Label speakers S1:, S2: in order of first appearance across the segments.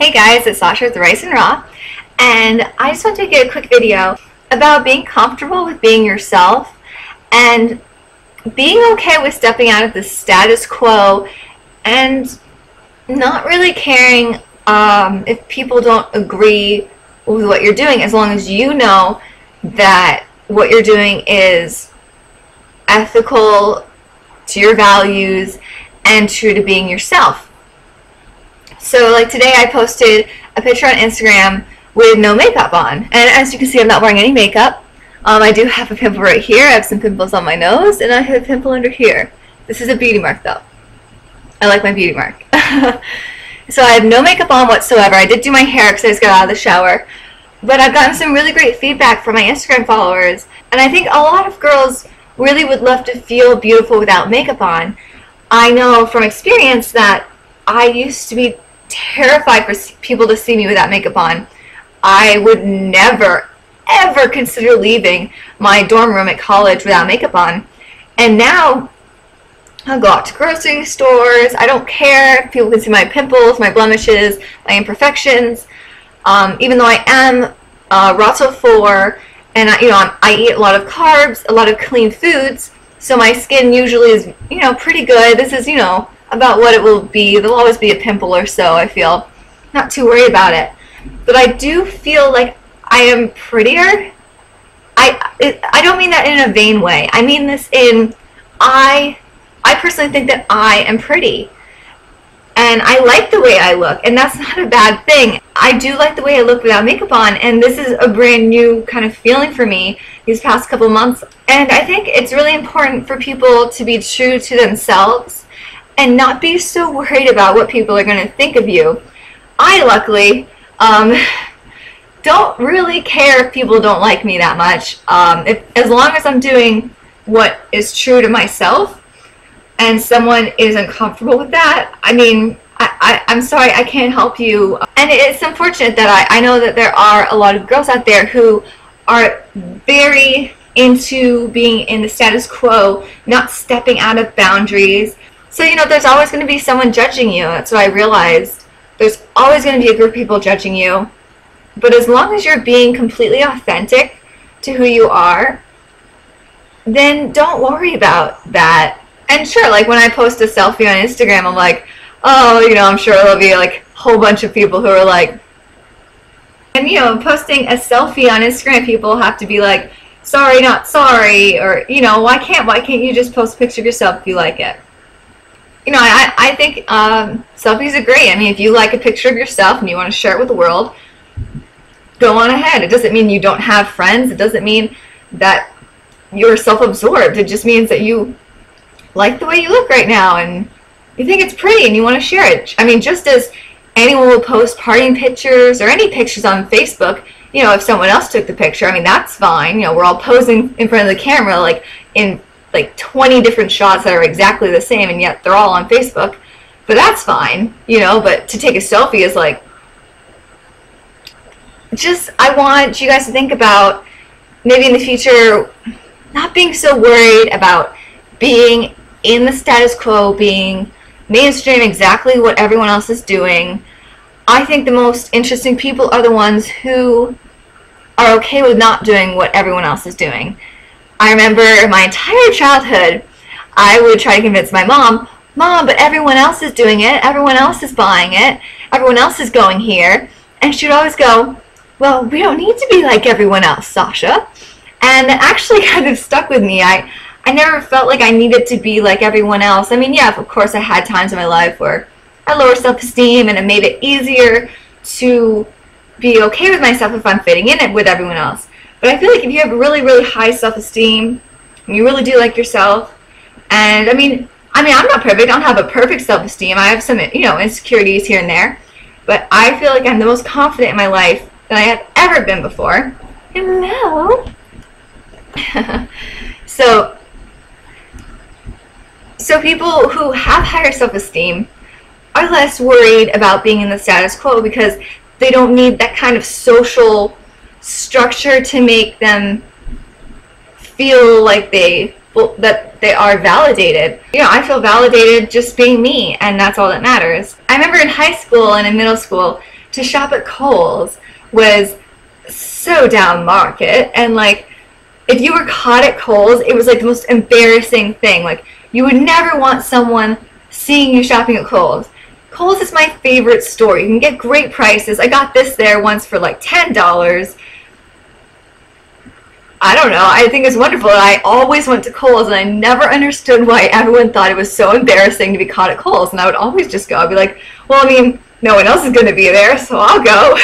S1: Hey guys, it's Sasha with Rice and Raw, and I just want to make a quick video about being comfortable with being yourself and being okay with stepping out of the status quo and not really caring if people don't agree with what you're doing, as long as you know that what you're doing is ethical to your values and true to being yourself. So like today I posted a picture on Instagram with no makeup on, and as you can see I'm not wearing any makeup. I do have a pimple right here, I have some pimples on my nose, and I have a pimple under here. This is a beauty mark though. I like my beauty mark. So I have no makeup on whatsoever. I did do my hair because I just got out of the shower. But I've gotten some really great feedback from my Instagram followers, and I think a lot of girls really would love to feel beautiful without makeup on. I know from experience that I used to be terrified for people to see me without makeup on. I would never, ever consider leaving my dorm room at college without makeup on. And now, I'll go out to grocery stores. I don't care if people can see my pimples, my blemishes, my imperfections. Even though I am Rosso 4, and I eat a lot of carbs, a lot of clean foods, so my skin usually is, pretty good. This is, about what it will be. There'll always be a pimple or so, I feel. Not too worried about it. But I do feel like I am prettier. I don't mean that in a vain way. I mean this in, I personally think that I am pretty. And I like the way I look, and that's not a bad thing. I do like the way I look without makeup on, and this is a brand new kind of feeling for me these past couple months. And I think it's really important for people to be true to themselves and not be so worried about what people are going to think of you. I luckily don't really care if people don't like me that much. As long as I'm doing what is true to myself and someone is uncomfortable with that, I mean, I'm sorry, I can't help you. And it's unfortunate that I know that there are a lot of girls out there who are very into being in the status quo, not stepping out of boundaries. So, there's always going to be someone judging you. That's what I realized. There's always going to be a group of people judging you. But as long as you're being completely authentic to who you are, then don't worry about that. And sure, like when I post a selfie on Instagram, I'm like, oh, I'm sure there'll be like a whole bunch of people who are like, and posting a selfie on Instagram, people have to be like, sorry, not sorry, or why can't you just post a picture of yourself if you like it? I think selfies are great. I mean, if you like a picture of yourself and you want to share it with the world, go on ahead. It doesn't mean you don't have friends. It doesn't mean that you're self-absorbed. It just means that you like the way you look right now and you think it's pretty and you want to share it. I mean, just as anyone will post partying pictures or any pictures on Facebook, if someone else took the picture, I mean, that's fine. We're all posing in front of the camera like in 20 different shots that are exactly the same, and yet they're all on Facebook. But that's fine, but to take a selfie is like, I want you guys to think about maybe in the future not being so worried about being in the status quo, being mainstream, exactly what everyone else is doing. I think the most interesting people are the ones who are okay with not doing what everyone else is doing. I remember my entire childhood, I would try to convince my mom, but everyone else is doing it, everyone else is buying it, everyone else is going here. And she would always go, well, we don't need to be like everyone else, Sasha. And that actually kind of stuck with me. I never felt like I needed to be like everyone else. I mean, yeah, of course I had times in my life where I had lower self-esteem, and it made it easier to be okay with myself if I'm fitting in it with everyone else. But I feel like if you have really, really high self-esteem, and you really do like yourself, and I mean, I'm not perfect. I don't have a perfect self-esteem. I have some, insecurities here and there. But I feel like I'm the most confident in my life than I have ever been before. Hello. So people who have higher self-esteem are less worried about being in the status quo because they don't need that kind of social structure to make them feel like that they are validated. I feel validated just being me, and that's all that matters. I remember in high school and in middle school, to shop at Kohl's was so down market, and like if you were caught at Kohl's, it was like the most embarrassing thing. Like you would never want someone seeing you shopping at Kohl's. Kohl's is my favorite store. You can get great prices. I got this there once for like $10. I don't know. I think it's wonderful. I always went to Kohl's, and I never understood why everyone thought it was so embarrassing to be caught at Kohl's. And I would always just go. I'd be like, well, I mean, no one else is going to be there, so I'll go.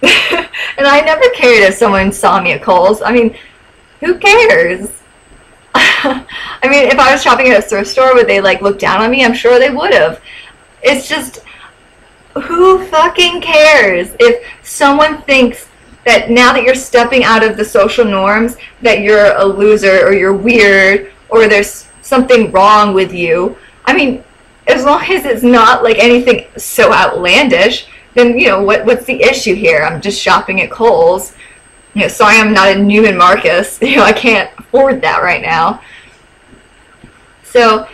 S1: And I never cared if someone saw me at Kohl's. I mean, who cares? I mean, if I was shopping at a thrift store, would they like look down on me? I'm sure they would have. It's just, who fucking cares if someone thinks that now that you're stepping out of the social norms that you're a loser or you're weird or there's something wrong with you. I mean, as long as it's not like anything so outlandish, then, you know, what's the issue here? I'm just shopping at Kohl's. You know, sorry I'm not in Neiman Marcus. You know, I can't afford that right now. So,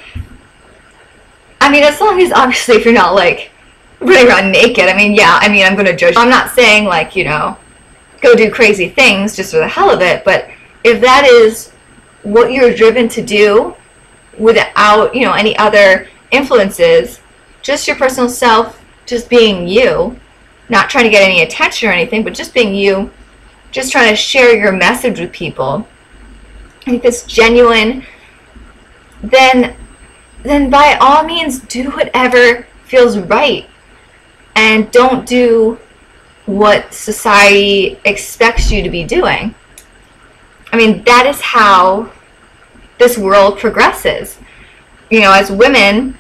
S1: I mean, as long as, obviously, if you're not, like, running around naked, I mean, yeah, I mean, I'm going to judge. I'm not saying, like, you know, go do crazy things just for the hell of it, but if that is what you're driven to do without, you know, any other influences, just your personal self, just being you, not trying to get any attention or anything, but just being you, just trying to share your message with people, if it's genuine, then by all means do whatever feels right, and don't do what society expects you to be doing. I mean, that is how this world progresses. You know, as women,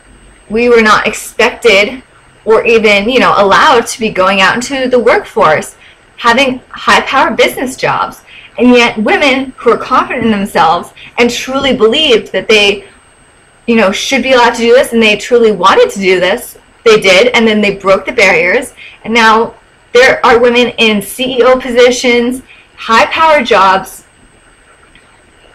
S1: we were not expected or even, you know, allowed to be going out into the workforce, having high-powered business jobs. And yet women who are confident in themselves and truly believed that they, you know, should be allowed to do this, and they truly wanted to do this, they did, and then they broke the barriers, and now there are women in CEO positions, high-powered jobs,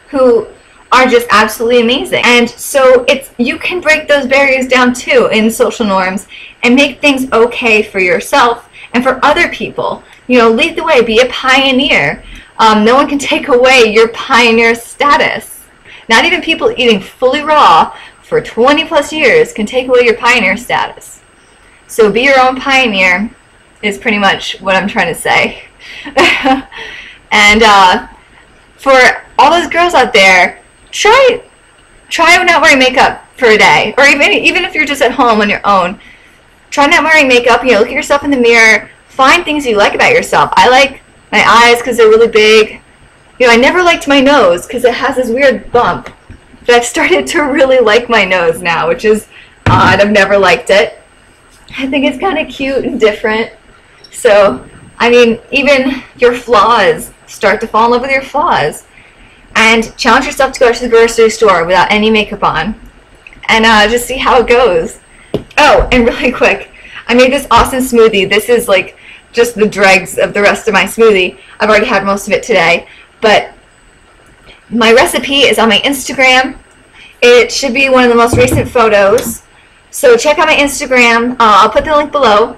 S1: who are just absolutely amazing. And so you can break those barriers down too in social norms and make things okay for yourself and for other people. You know, lead the way, be a pioneer. No one can take away your pioneer status. Not even people eating fully raw for 20 plus years can take away your pioneer status. So be your own pioneer is pretty much what I'm trying to say. And for all those girls out there, try not wearing makeup for a day, or even if you're just at home on your own, try not wearing makeup. You know, look at yourself in the mirror, find things you like about yourself. I like my eyes because they're really big. You know, I never liked my nose because it has this weird bump, but I've started to really like my nose now, which is odd. I've never liked it. I think it's kind of cute and different. So, I mean, even your flaws, start to fall in love with your flaws. And challenge yourself to go to the grocery store without any makeup on. And just see how it goes. Oh, and really quick, I made this awesome smoothie. This is like just the dregs of the rest of my smoothie. I've already had most of it today. But my recipe is on my Instagram. It should be one of the most recent photos. So check out my Instagram. I'll put the link below.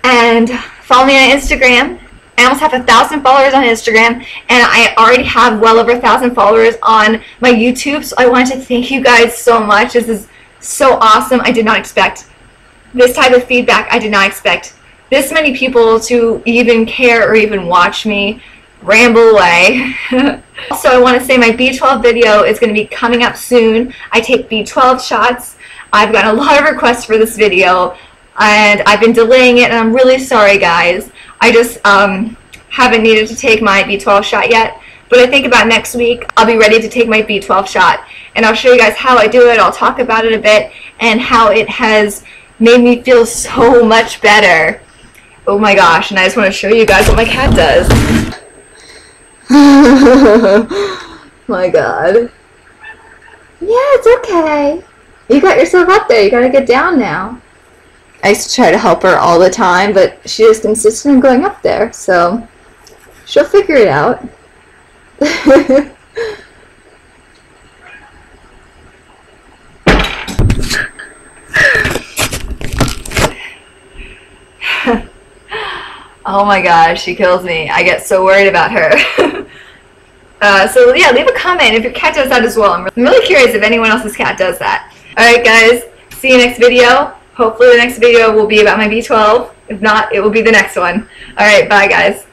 S1: And follow me on Instagram. I almost have 1,000 followers on Instagram, and I already have well over 1,000 followers on my YouTube, so I wanted to thank you guys so much. This is so awesome. I did not expect this type of feedback. I did not expect this many people to even care or even watch me ramble away. Also, I want to say my B12 video is going to be coming up soon. I take B12 shots. I've got a lot of requests for this video, and I've been delaying it, and I'm really sorry, guys. I just haven't needed to take my B12 shot yet, but I think about next week I'll be ready to take my B12 shot, and I'll show you guys how I do it. I'll talk about it a bit and how it has made me feel so much better. Oh my gosh, and I just want to show you guys what my cat does. My god. Yeah, it's okay. You got yourself up there. You gotta get down now. I used to try to help her all the time, but she is consistent in going up there, so she'll figure it out. Oh my gosh, she kills me. I get so worried about her. So yeah, leave a comment if your cat does that as well. I'm really curious if anyone else's cat does that. Alright guys, see you next video. Hopefully the next video will be about my B12. If not, it will be the next one. Alright, bye guys.